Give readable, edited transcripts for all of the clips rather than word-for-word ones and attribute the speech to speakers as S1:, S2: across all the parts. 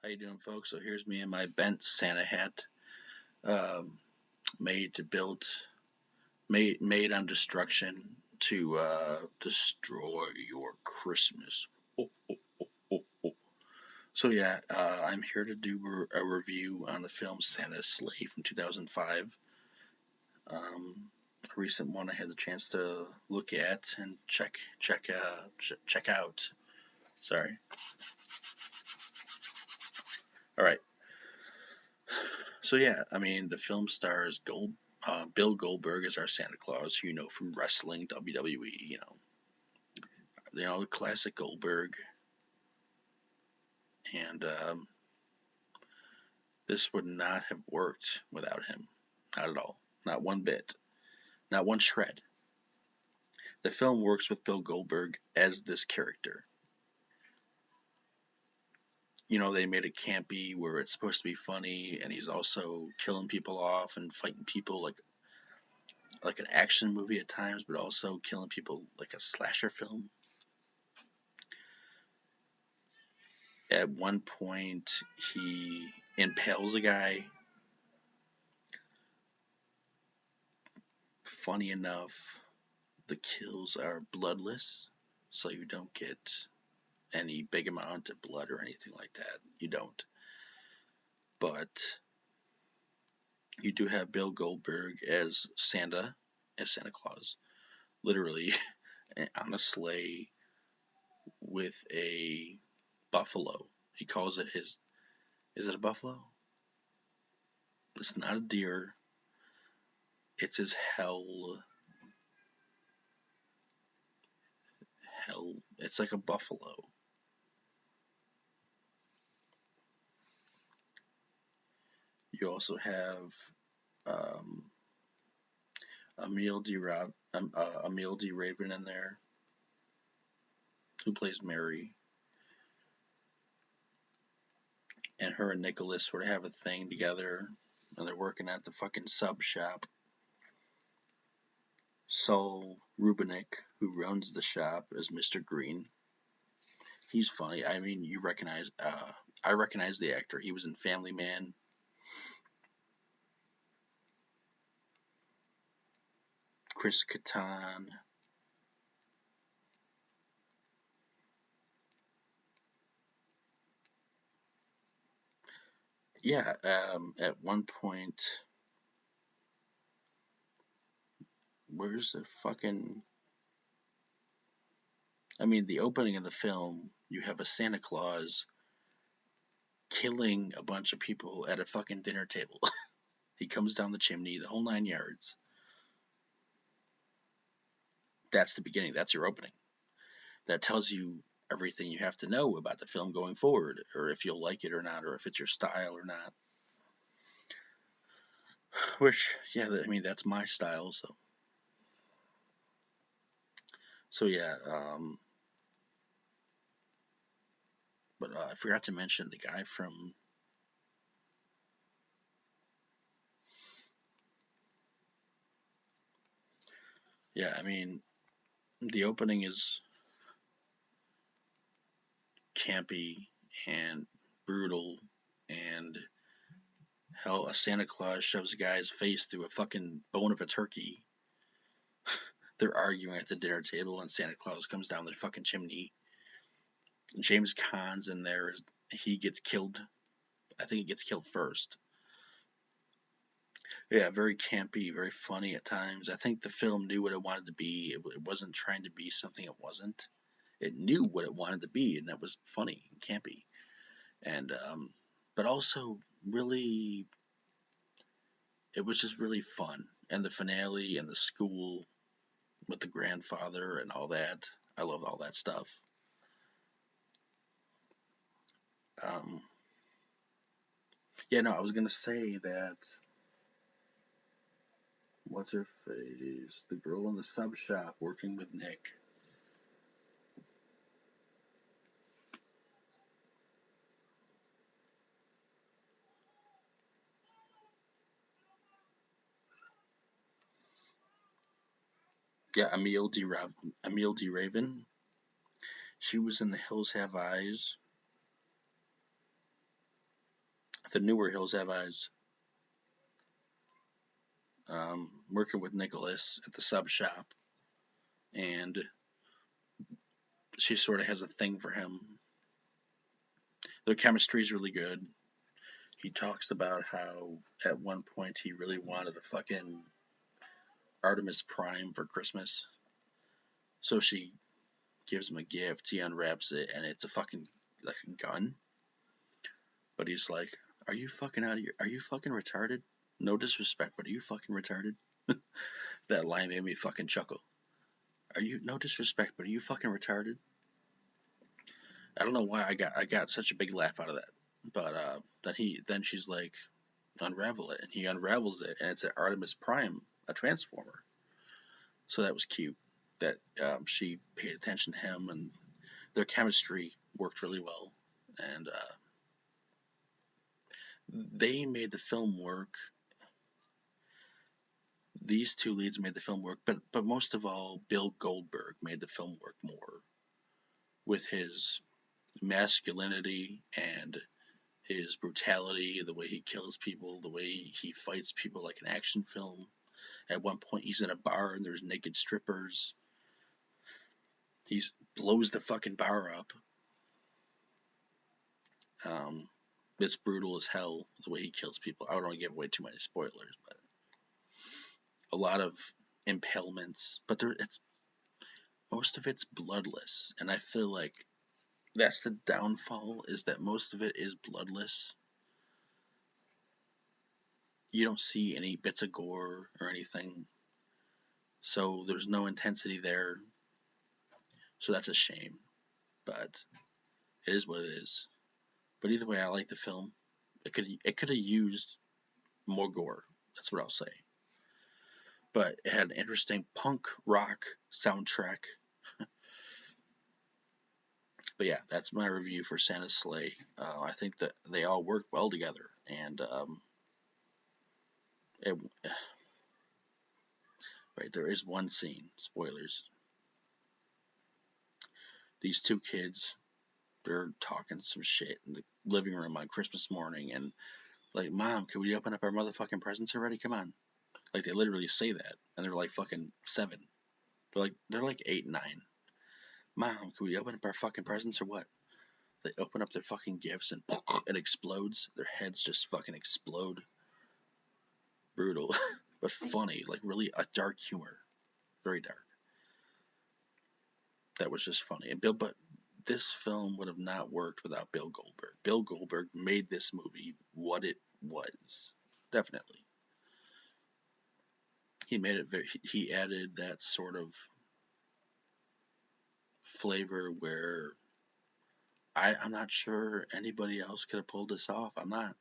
S1: How you doing, folks? So here's me in my bent Santa hat, um, made to build, made on destruction to destroy your Christmas. Oh, oh, oh, oh, oh. So yeah, I'm here to do a review on the film Santa's Slave from 2005. A recent one I had the chance to look at and check out. Sorry. All right. So yeah, I mean the film stars Bill Goldberg as our Santa Claus, who you know from wrestling, WWE, the classic Goldberg, and this would not have worked without him, not at all, not one bit, not one shred. The film works with Bill Goldberg as this character. They made it campy where it's supposed to be funny, and he's also killing people off and fighting people like an action movie at times, but also killing people like a slasher film. At one point, he impales a guy. Funny enough, the kills are bloodless, so you don't get any big amount of blood or anything like that. You don't. But you do have Bill Goldberg as Santa Claus, literally on a sleigh with a buffalo. He calls it his. Is it a buffalo? It's not a deer. It's his hell. It's like a buffalo. You also have um, Emil D. Raven in there, who plays Mary, and her and Nicholas sort of have a thing together, and they're working at the fucking sub shop. Saul Rubinek, who runs the shop, is Mr. Green. He's funny. I mean, I recognize the actor. He was in Family Man. Chris Kattan. Yeah, at one point, where's the fucking I mean, the opening of the film, you have a Santa Claus killing a bunch of people at a fucking dinner table. He comes down the chimney, the whole 9 yards. That's the beginning. That's your opening. That tells you everything you have to know about the film going forward, or if you'll like it or not, or if it's your style or not. Which, yeah, I mean, that's my style. So yeah. But I forgot to mention the guy from. Yeah, I mean, the opening is campy and brutal and hell, a Santa Claus shoves a guy's face through a fucking bone of a turkey. They're arguing at the dinner table, and Santa Claus comes down the fucking chimney. James Caan's in there. He gets killed. I think he gets killed first. Yeah, very campy, very funny at times. I think the film knew what it wanted to be. It wasn't trying to be something it wasn't. It knew what it wanted to be, and that was funny and campy. And but also really, it was just really fun. And the finale and the school with the grandfather and all that. I loved all that stuff. Um, yeah, no, I was gonna say that. What's her face? The girl in the sub shop working with Nick. Yeah, Emil D. Raven. She was in The Hills Have Eyes. The newer Hills Have Eyes. Working with Nicholas at the sub shop, and she sort of has a thing for him. Their chemistry is really good. He talks about how at one point he really wanted a fucking Artemis Prime for Christmas. So she gives him a gift. He unwraps it, and it's a fucking like a gun. But he's like, "Are you fucking out of your? Are you fucking retarded? No disrespect, but are you fucking retarded?" That line made me fucking chuckle. Are you no disrespect, but are you fucking retarded? I don't know why I got such a big laugh out of that. But then she's like, unravel it, and he unravels it, and it's an Artemis Prime, a transformer. So that was cute. That she paid attention to him, and their chemistry worked really well, and they made the film work. These two leads made the film work, but most of all, Bill Goldberg made the film work more with his masculinity and his brutality, the way he kills people, the way he fights people like an action film. At one point, he's in a bar and there's naked strippers. He blows the fucking bar up. It's brutal as hell the way he kills people. I don't want to give away too many spoilers, but a lot of impalements. But it's most of it's bloodless, and I feel like that's the downfall. Is that most of it is bloodless. You don't see any bits of gore or anything, so there's no intensity there. So that's a shame, but it is what it is. But either way, I like the film. It could have used more gore. That's what I'll say. But it had an interesting punk rock soundtrack. But yeah, that's my review for Santa's Slay. I think that they all work well together, and it, right, there is one scene. Spoilers. These two kids, they're talking some shit in the living room on Christmas morning, and like, Mom, can we open up our motherfucking presents already? Come on. Like, they literally say that, and they're like fucking 7. They're like 8, 9. Mom, can we open up our fucking presents or what? They open up their fucking gifts and it explodes. Their heads just fucking explode. Brutal, but funny. Like, really a dark humor. Very dark. That was just funny. But this film would have not worked without Bill Goldberg. Bill Goldberg made this movie what it was. Definitely. He made it very. He added that sort of flavor where I'm not sure anybody else could have pulled this off. I'm not.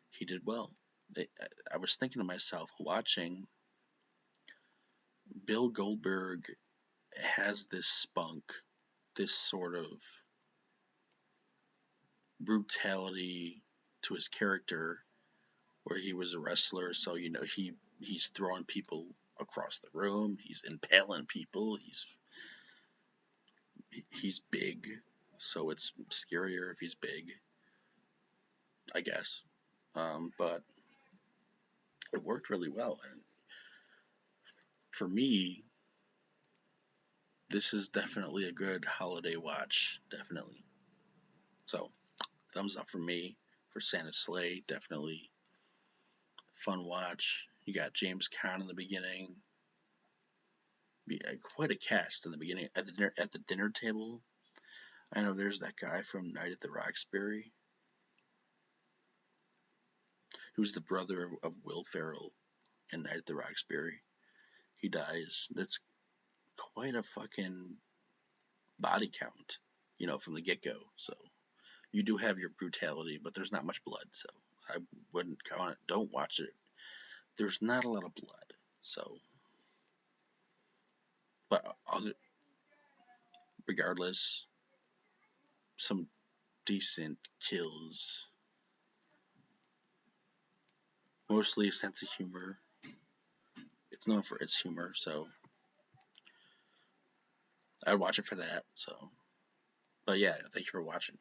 S1: He did well. I was thinking to myself, watching Bill Goldberg has this spunk, this sort of brutality to his character, where he was a wrestler, so he's throwing people across the room, he's impaling people, he's big, so it's scarier if he's big, I guess. But it worked really well, and for me, this is definitely a good holiday watch. Definitely. So, thumbs up for me for Santa's Slay. Definitely fun watch. You got James Caan in the beginning. Quite a cast in the beginning at the dinner table. I know there's that guy from Night at the Roxbury, who's the brother of Will Ferrell in Night at the Roxbury. He dies. That's quite a fucking body count, from the get go. So you do have your brutality, but there's not much blood, so I wouldn't count it. Don't watch it. There's not a lot of blood, so. But regardless, some decent kills. Mostly a sense of humor. It's known for its humor, so I'd watch it for that. So, but yeah, thank you for watching.